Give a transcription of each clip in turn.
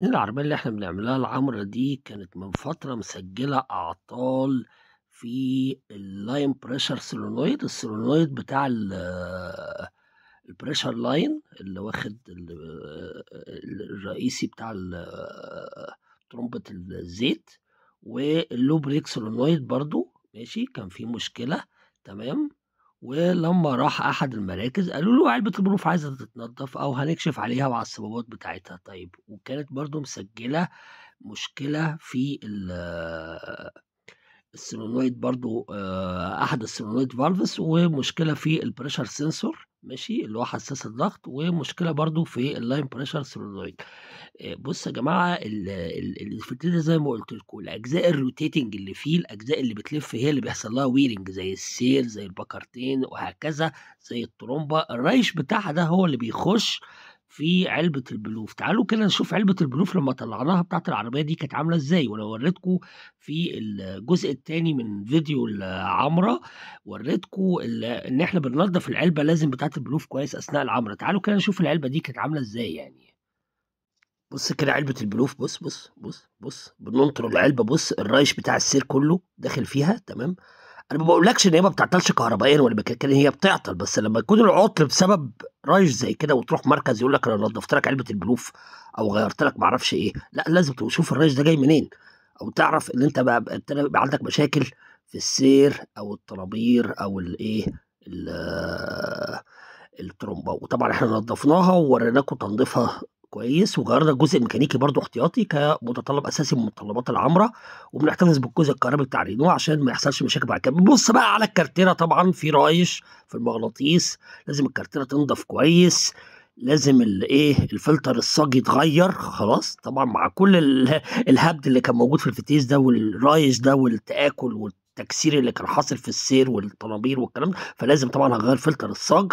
العربية اللي إحنا بنعملها العمرا دي كانت من فترة مسجلة أعطال في الline pressure solenoid، الsolenoid بتاع الpressure line اللي واخد الرئيسي بتاع ترمبة الزيت، والlow brake solenoid برضو ماشي كان في مشكلة. تمام. ولما راح أحد المراكز قالوا له علبة البروف عايزة تتنضف أو هنكشف عليها وعلى الصبابات بتاعتها. طيب وكانت برضو مسجلة مشكلة في السولينويد برضو، أحد السولينويد فالفز، ومشكلة في البريشر سنسور ماشي اللي هو حساس الضغط، ومشكلة برضو في اللاين بريشر سولينويد. بص يا جماعة الفتيل ده زي ما قلت لكم، الأجزاء الروتيتنج اللي فيه، الأجزاء اللي بتلف هي اللي بيحصل لها ويرنج، زي السير زي البكرتين وهكذا، زي الترومبة. الريش بتاعها ده هو اللي بيخش في علبة البلوف. تعالوا كده نشوف علبة البلوف لما طلعناها بتاعت العربية دي كانت عاملة ازاي. وانا وريتكم في الجزء الثاني من فيديو العمرة، وريتكم ان احنا بننضف العلبة لازم بتاعت البلوف كويس اثناء العمرة. تعالوا كده نشوف العلبة دي كانت عاملة ازاي يعني. بص كده علبة البلوف، بص بص بص بص، بننطر العلبة، بص الرايش بتاع السير كله داخل فيها. تمام. انا ما بقولكش ان هي ما بتعطلش كهربائيا ولا ميكانيكيا، هي بتعطل، بس لما يكون العطل بسبب رايش زي كده وتروح مركز يقول لك انا نضفت لك علبة البلوف او غيرت لك ما اعرفش ايه، لا لازم تشوف الرايش ده جاي منين، او تعرف ان انت بقى ابتدى يبقى عندك مشاكل في السير او الطرابير او الايه، الترومبه. وطبعا احنا نظفناها ووريناكم تنظيفها كويس، وغيرنا الجزء الميكانيكي برضو احتياطي كمتطلب اساسي من متطلبات العمره، وبنحتفظ بالجزء الكهربي بتاع الرينو عشان ما يحصلش مشاكل بعد كده. بنبص بقى على الكارتيره، طبعا في رايش في المغناطيس، لازم الكارتيره تنضف كويس، لازم الايه الفلتر الصاج يتغير خلاص طبعا مع كل الهبد اللي كان موجود في الفتيس ده والرايش ده والتآكل والتكسير اللي كان حاصل في السير والطنابير والكلام ده، فلازم طبعا هغير فلتر الصاج.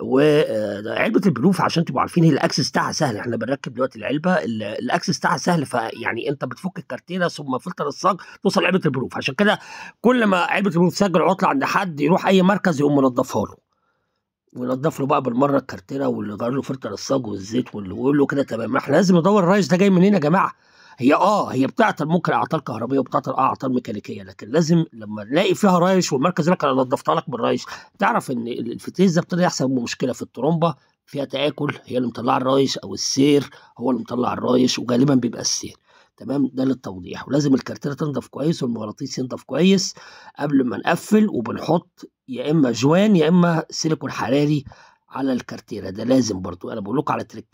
وعلبه البلوف عشان تبقوا عارفين هي الاكسس بتاعها سهل، احنا بنركب دلوقتي العلبه الاكسس بتاعها سهل، فيعني انت بتفك الكارتيره ثم فلتر الصاج توصل علبه البلوف. عشان كده كل ما علبه البلوف تسجل عطله عند حد يروح اي مركز يقوم منضفها له، وينضف له بقى بالمره الكارتيره واللي غير له فلتر الصاج والزيت ويقول له كده تمام. احنا لازم ندور الرايس ده جاي منين يا جماعه. هي بتعطل، ممكن اعطال كهربائيه وبتعطل اعطال ميكانيكيه، لكن لازم لما نلاقي فيها رايش والمركز يقول لك انا نضفتها لك بالرايش، تعرف ان الفتيس ده ابتدى يحصل مشكله في الترومبه، فيها تآكل، هي اللي مطلعه الرايش، او السير هو اللي مطلع الرايش، وغالبا بيبقى السير. تمام. ده للتوضيح. ولازم الكارتيره تنضف كويس والمغناطيس ينضف كويس قبل ما نقفل، وبنحط يا اما جوان يا اما سيليكون حراري على الكارتيره، ده لازم برضو. انا بقول لكم على تريك